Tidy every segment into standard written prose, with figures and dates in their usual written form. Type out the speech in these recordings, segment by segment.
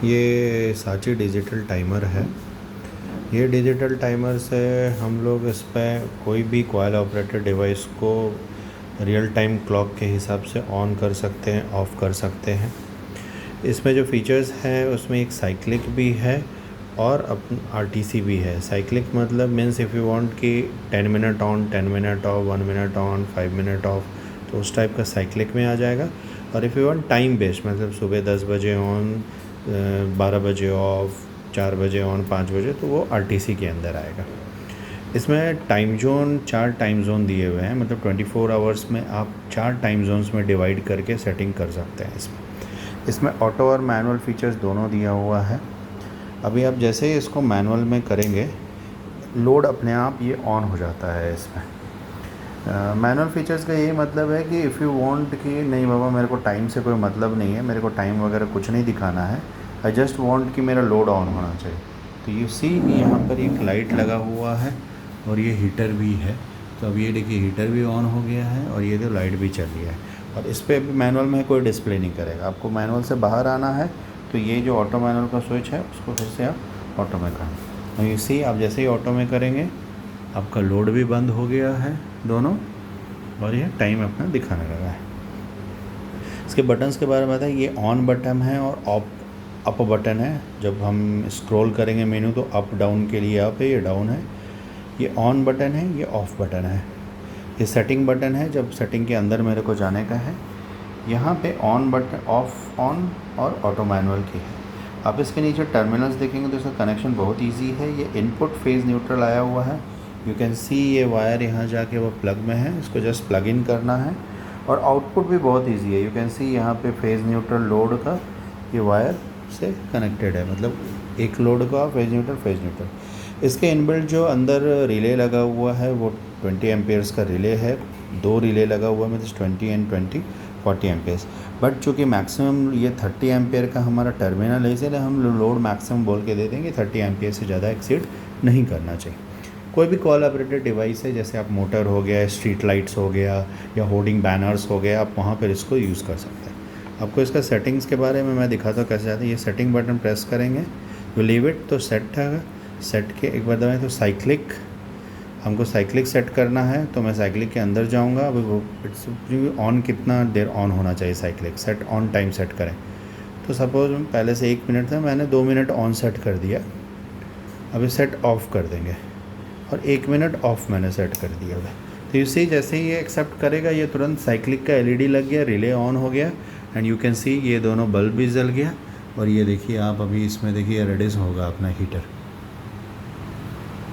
ये साची digital timer है। ये डिजिटल टाइमर से हम लोग इस पर कोई भी कॉइल ऑपरेटेड डिवाइस को रियल टाइम क्लॉक के हिसाब से ऑन कर सकते हैं, ऑफ़ कर सकते हैं। इसमें जो फीचर्स हैं उसमें एक साइक्लिक भी है और आरटीसी भी है। साइक्लिक मतलब मीन्स इफ़ यू वांट कि 10 minute on, 10 minute of, 1 minute on, 5 minute of, तो उस टाइप का साइक्लिक में आ जाएगा। और if you want time based मतलब सुबह 10 बजे ऑन, 12 बजे ऑफ, 4 बजे ऑन, 5 बजे, तो वो आरटीसी के अंदर आएगा। इसमें टाइम जोन 4 टाइम जोन दिए हुए हैं, मतलब 24 आवर्स में आप 4 टाइम जोन्स में डिवाइड करके सेटिंग कर सकते हैं। इसमें ऑटो और मैनुअल फीचर्स दोनों दिया हुआ है। अभी आप जैसे ही इसको मैनुअल में करेंगे, लोड अपने आप ये ऑन हो जाता है। इसमें मैनुअल फीचर्स का यही मतलब है कि इफ़ यू वांट कि नहीं बाबा मेरे को टाइम से कोई मतलब नहीं है, मेरे को टाइम वगैरह कुछ नहीं दिखाना है, आई जस्ट वांट कि मेरा लोड ऑन होना चाहिए, तो यू सी यहाँ पर एक लाइट लगा हुआ है और ये हीटर भी है। तो अब ये देखिए हीटर भी ऑन हो गया है और ये जो लाइट भी चल रही है। और इस पर मैनुअल में कोई डिस्प्ले नहीं करेगा, आपको मैनुअल से बाहर आना है तो ये जो ऑटो मैनुअल का स्विच है उसको फिर से आप ऑटो में करें। और यू सी आप जैसे ही ऑटो में करेंगे आपका लोड भी बंद हो गया है दोनों, और ये टाइम अपना दिखाने लगा है। इसके बटन्स के बारे में बताएं, ये ऑन बटन है और अप बटन है। जब हम स्क्रॉल करेंगे मेनू तो अप डाउन के लिए अप है, ये डाउन है। ये ऑन बटन है, ये ऑफ़ बटन है। ये सेटिंग बटन है, जब सेटिंग के अंदर मेरे को जाने का है। यहाँ पे ऑन बटन, ऑफ ऑन और ऑटो मैनुअल की है। आप इसके नीचे टर्मिनल्स देखेंगे तो इसका कनेक्शन बहुत इजी है। ये इनपुट फेज़ न्यूट्रल आया हुआ है। यू कैन सी ये वायर यहाँ जाके वो प्लग में है, इसको जस्ट प्लग इन करना है। और आउटपुट भी बहुत इजी है। यू कैन सी यहाँ पे फेज़ न्यूट्रल लोड का ये वायर से कनेक्टेड है, मतलब एक लोड का फेज़ न्यूट्रल। इसके इनबिल्ट जो अंदर रिले लगा हुआ है वो 20 एम्पेयर्स का रिले है। 2 रिले लगा हुआ है, मतलब 20 एंड 20 40 एम्पेयर्स। बट चूँकि मैक्सिमम ये 30 एम्पेयर का हमारा टर्मिनल है, इसलिए हम लोड मैक्सिमम बोल के दे देंगे 30 एम्पेयर से ज़्यादा एक्सीड नहीं करना चाहिए। कोई भी कॉल ऑपरेटेड डिवाइस है, जैसे आप मोटर हो गया, स्ट्रीट लाइट्स हो गया या होर्डिंग बैनर्स हो गया, आप वहाँ पर इसको यूज़ कर सकते हैं। आपको इसका सेटिंग्स के बारे में मैं दिखाता हूँ कैसे जाता है। ये सेटिंग बटन प्रेस करेंगे, यू लीव इट तो सेट है। सेट के एक बार दबाएं तो साइक्लिक, हमको साइक्लिक सेट करना है तो मैं साइक्लिक के अंदर जाऊंगा। अभी वो इट्स ऑन कितना देर ऑन होना चाहिए, cyclic set on time set करें। तो सपोज पहले से 1 मिनट था, मैंने 2 मिनट ऑन सेट कर दिया। अभी सेट ऑफ कर देंगे और 1 मिनट ऑफ मैंने सेट कर दिया है। तो इसी जैसे ही ये एक्सेप्ट करेगा, ये तुरंत साइक्लिक का एलईडी लग गया, रिले ऑन हो गया एंड यू कैन सी ये दोनों बल्ब भी जल गया। और ये देखिए आप अभी इसमें देखिए रेडिस होगा अपना हीटर,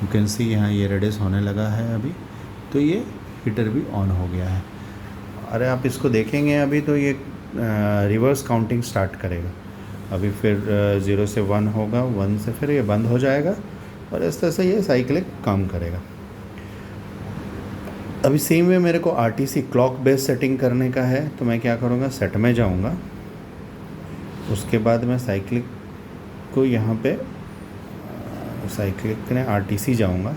यू कैन सी यहाँ ये रेडिस होने लगा है अभी, तो ये हीटर भी ऑन हो गया है। अरे आप इसको देखेंगे अभी तो ये रिवर्स काउंटिंग स्टार्ट करेगा। अभी फिर 0 से 1 होगा, 1 से फिर ये बंद हो जाएगा और इस तरह से ये साइक्लिक काम करेगा। अभी सेम वे मेरे को आरटीसी क्लॉक बेस्ड सेटिंग करने का है, तो मैं क्या करूँगा, सेट में जाऊँगा। उसके बाद मैं साइक्लिक को यहाँ पे साइक्लिक ने आरटीसी जाऊँगा,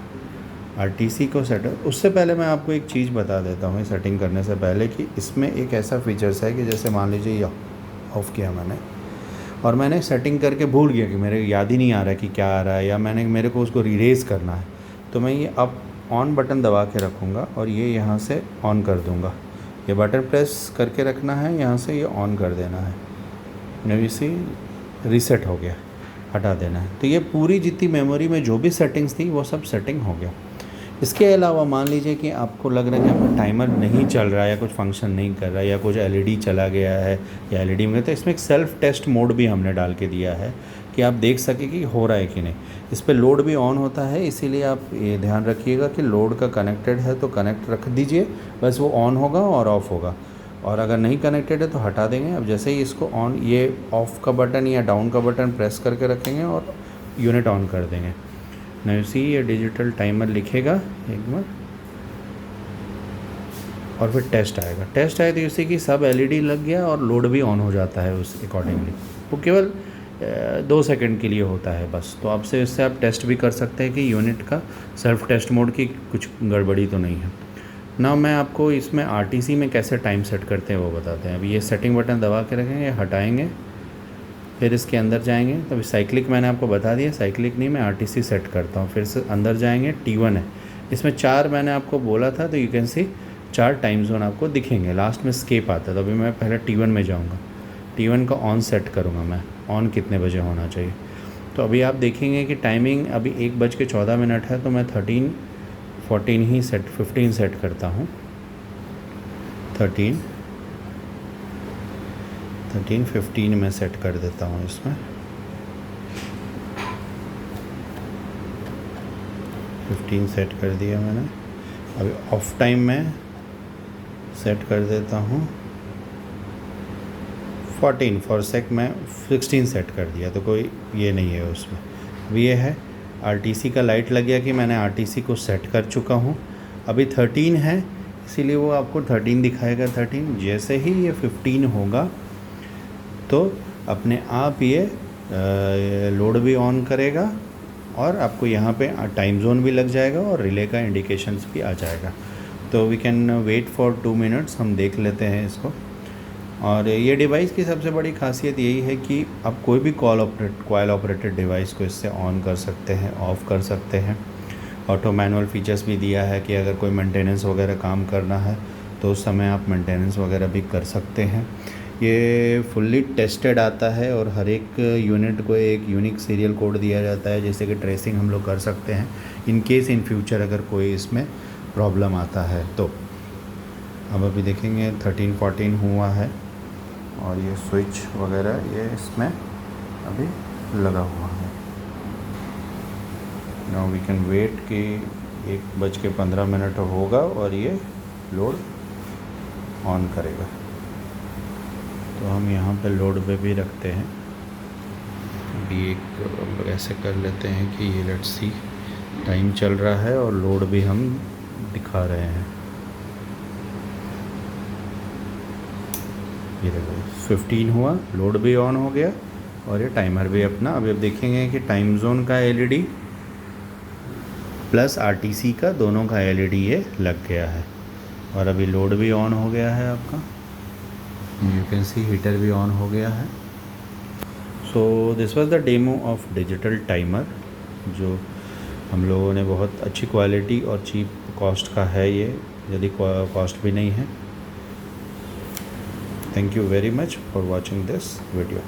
आरटीसी को सेट। उससे पहले मैं आपको एक चीज़ बता देता हूँ सेटिंग करने से पहले कि इसमें एक ऐसा फीचर्स है कि जैसे मान लीजिए ये ऑफ़ किया मैंने और मैंने सेटिंग करके भूल गया कि मेरे याद ही नहीं आ रहा कि क्या आ रहा है, या मेरे को उसको रीरेज करना है, तो मैं ये अप ऑन बटन दबा के रखूँगा और ये यहाँ से ऑन कर दूँगा। ये बटन प्रेस करके रखना है, यहाँ से ये ऑन कर देना है, नवी सी रीसेट हो गया, हटा देना है। तो ये पूरी जितनी मेमोरी में जो भी सेटिंग्स थी वो सब सेटिंग हो गया। इसके अलावा मान लीजिए कि आपको लग रहा है कि आपका टाइमर नहीं चल रहा है या कुछ फंक्शन नहीं कर रहा है या कुछ एलईडी चला गया है या एलईडी में, तो इसमें एक सेल्फ टेस्ट मोड भी हमने डाल के दिया है कि आप देख सकें कि हो रहा है कि नहीं। इस पर लोड भी ऑन होता है, इसीलिए आप ये ध्यान रखिएगा कि लोड का कनेक्टेड है तो कनेक्ट रख दीजिए, बस वो ऑन होगा और ऑफ़ होगा। और अगर नहीं कनेक्टेड है तो हटा देंगे। अब जैसे ही इसको ऑन, ये ऑफ़ का बटन या डाउन का बटन प्रेस करके रखेंगे और यूनिट ऑन कर देंगे। नहीं सी ये डिजिटल टाइमर लिखेगा एक बार और फिर टेस्ट आएगा। टेस्ट आए तो इसी की सब एलईडी लग गया और लोड भी ऑन हो जाता है उस अकॉर्डिंगली। वो केवल 2 सेकंड के लिए होता है बस। तो आपसे इससे आप टेस्ट भी कर सकते हैं कि यूनिट का सेल्फ टेस्ट मोड की कुछ गड़बड़ी तो नहीं है ना। मैं आपको इसमें आरटीसी में कैसे टाइम सेट करते हैं वो बताते हैं। अभी ये सेटिंग बटन दबा के रखेंगे, हटाएंगे फिर इसके अंदर जाएंगे, तो साइक्लिक मैंने आपको बता दिया, साइक्लिक नहीं, मैं आरटीसी सेट करता हूँ। फिर से अंदर जाएंगे, T1 है, इसमें 4 मैंने आपको बोला था, तो you can see 4 time zone आपको दिखेंगे। लास्ट में स्केप आता है, तो अभी मैं पहले T1 में जाऊँगा, T1 का ऑन सेट करूँगा मैं, ऑन कितने बजे होना चाहिए। तो अभी आप देखेंगे कि टाइमिंग अभी 1:14 है, तो मैं 13:14 ही 15 सेट करता हूँ। 13:15 में सेट कर देता हूँ इसमें। 15 सेट कर दिया मैंने। अभी ऑफ टाइम में सेट कर देता हूँ 14 फॉर सेक, मैं 16 सेट कर दिया, तो कोई ये नहीं है उसमें। अभी ये है आरटीसी का लाइट लग गया कि मैंने आरटीसी को सेट कर चुका हूँ। अभी 13 है, इसीलिए वो आपको 13 दिखाएगा। 13 जैसे ही ये 15 होगा तो अपने आप ये लोड भी ऑन करेगा और आपको यहाँ पे टाइम जोन भी लग जाएगा और रिले का इंडिकेशंस भी आ जाएगा। तो we can wait for 2 minutes, हम देख लेते हैं इसको। और ये डिवाइस की सबसे बड़ी खासियत यही है कि आप कोई भी कॉइल ऑपरेटेड डिवाइस को इससे ऑन कर सकते हैं, ऑफ़ कर सकते हैं। ऑटो मैनुअल फीचर्स भी दिया है कि अगर कोई मेंटेनेंस वगैरह काम करना है तो उस समय आप मेंटेनेंस वगैरह भी कर सकते हैं। ये फुल्ली टेस्टेड आता है और हर एक यूनिट को एक यूनिक सीरियल कोड दिया जाता है, जैसे कि ट्रेसिंग हम लोग कर सकते हैं इन केस इन फ्यूचर अगर कोई इसमें प्रॉब्लम आता है तो। अब अभी देखेंगे 13-14 हुआ है और ये स्विच वगैरह ये इसमें अभी लगा हुआ है। नाउ वी कैन वेट कि 1:15 होगा और ये लोड ऑन करेगा। तो हम यहाँ पे लोड पे भी रखते हैं। अभी एक ऐसे कर लेते हैं कि ये लेट्स सी टाइम चल रहा है और लोड भी हम दिखा रहे हैं। ये देखो 15 हुआ, लोड भी ऑन हो गया और ये टाइमर भी अपना। अभी अब देखेंगे कि टाइम जोन का एलईडी प्लस आरटीसी का दोनों का एलईडी ये लग गया है और अभी लोड भी ऑन हो गया है आपका। यू कैन सी हीटर भी ऑन हो गया है। So this was the demo of digital timer, जो हम लोगों ने बहुत अच्छी क्वालिटी और चीप कॉस्ट का है ये, यदि कॉस्ट भी नहीं है। Thank you very much for watching this video.